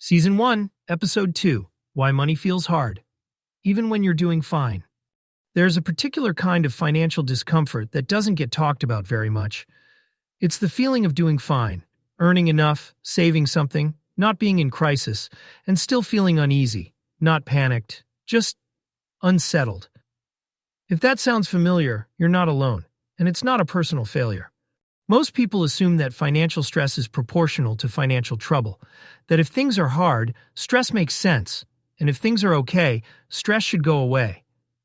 Season 1, Episode 2, Why Money Feels Hard, Even When You're Doing Fine. There's a particular kind of financial discomfort that doesn't get talked about very much. It's the feeling of doing fine, earning enough, saving something, not being in crisis, and still feeling uneasy, not panicked, just unsettled. If that sounds familiar, you're not alone, and it's not a personal failure. Most people assume that financial stress is proportional to financial trouble, that if things are hard, stress makes sense, and if things are okay, stress should go away.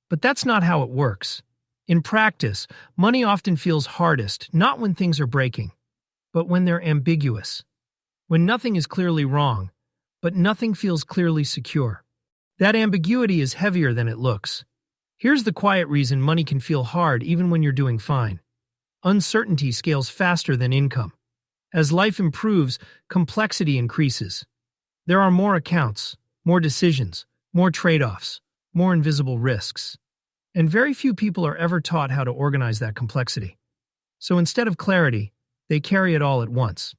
But that's not how it works. In practice, money often feels hardest not when things are breaking, but when they're ambiguous. When nothing is clearly wrong, but nothing feels clearly secure. That ambiguity is heavier than it looks. Here's the quiet reason money can feel hard even when you're doing fine. Uncertainty scales faster than income. As life improves, complexity increases. There are more accounts, more decisions, more trade-offs, more invisible risks. And very few people are ever taught how to organize that complexity. So instead of clarity, they carry it all at once.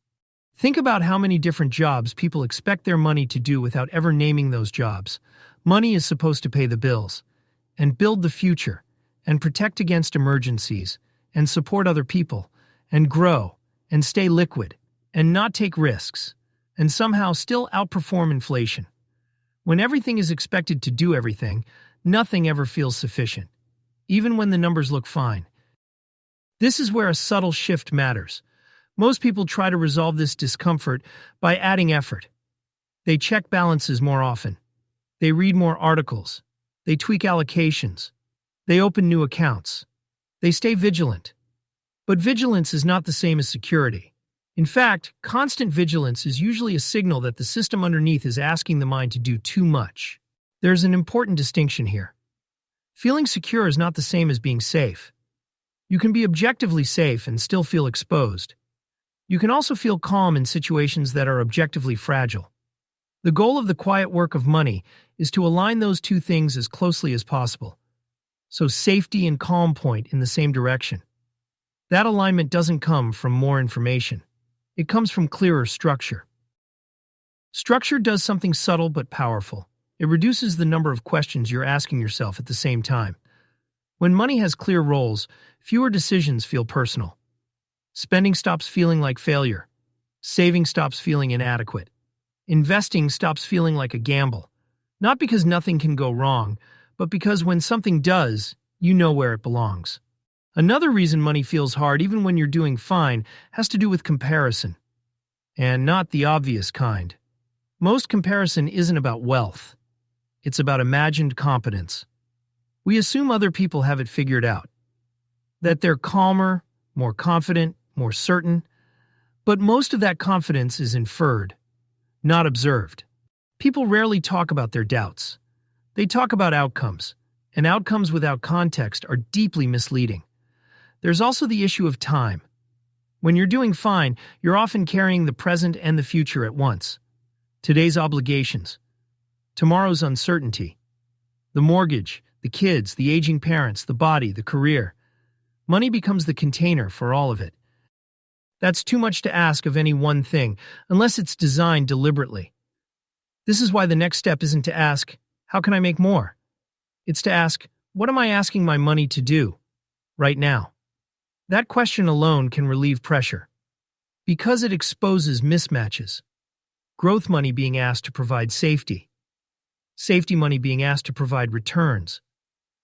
Think about how many different jobs people expect their money to do without ever naming those jobs. Money is supposed to pay the bills, and build the future, and protect against emergencies, and support other people, and grow, and stay liquid, and not take risks, and somehow still outperform inflation. When everything is expected to do everything, nothing ever feels sufficient, even when the numbers look fine. This is where a subtle shift matters. Most people try to resolve this discomfort by adding effort. They check balances more often. They read more articles. They tweak allocations. They open new accounts. They stay vigilant. But vigilance is not the same as security. In fact, constant vigilance is usually a signal that the system underneath is asking the mind to do too much. There's an important distinction here. Feeling secure is not the same as being safe. You can be objectively safe and still feel exposed. You can also feel calm in situations that are objectively fragile. The goal of the quiet work of money is to align those two things as closely as possible. So safety and calm point in the same direction. That alignment doesn't come from more information. It comes from clearer structure. Structure does something subtle but powerful. It reduces the number of questions you're asking yourself at the same time. When money has clear roles, fewer decisions feel personal. Spending stops feeling like failure. Saving stops feeling inadequate. Investing stops feeling like a gamble. Not because nothing can go wrong, but because when something does, you know where it belongs. Another reason money feels hard even when you're doing fine has to do with comparison. And not the obvious kind. Most comparison isn't about wealth. It's about imagined competence. We assume other people have it figured out. That they're calmer, more confident, more certain. But most of that confidence is inferred, not observed. People rarely talk about their doubts. They talk about outcomes, and outcomes without context are deeply misleading. There's also the issue of time. When you're doing fine, you're often carrying the present and the future at once. Today's obligations, tomorrow's uncertainty, the mortgage, the kids, the aging parents, the body, the career. Money becomes the container for all of it. That's too much to ask of any one thing, unless it's designed deliberately. This is why the next step isn't to ask, how can I make more? It's to ask, what am I asking my money to do right now? That question alone can relieve pressure, because it exposes mismatches. Growth money being asked to provide safety. Safety money being asked to provide returns.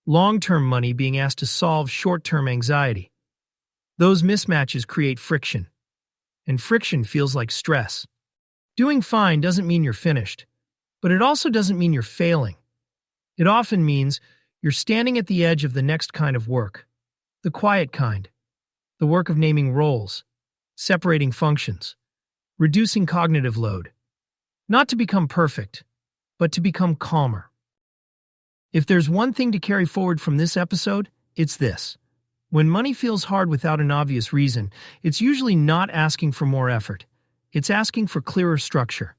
Long-term money being asked to solve short-term anxiety. Those mismatches create friction, and friction feels like stress. Doing fine doesn't mean you're finished, but it also doesn't mean you're failing. It often means you're standing at the edge of the next kind of work, the quiet kind, the work of naming roles, separating functions, reducing cognitive load. Not to become perfect, but to become calmer. If there's one thing to carry forward from this episode, it's this. When money feels hard without an obvious reason, it's usually not asking for more effort. It's asking for clearer structure.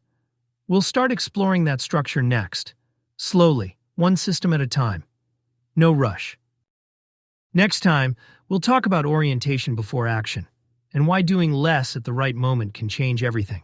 We'll start exploring that structure next. Slowly, one system at a time. No rush. Next time, we'll talk about orientation before action, and why doing less at the right moment can change everything.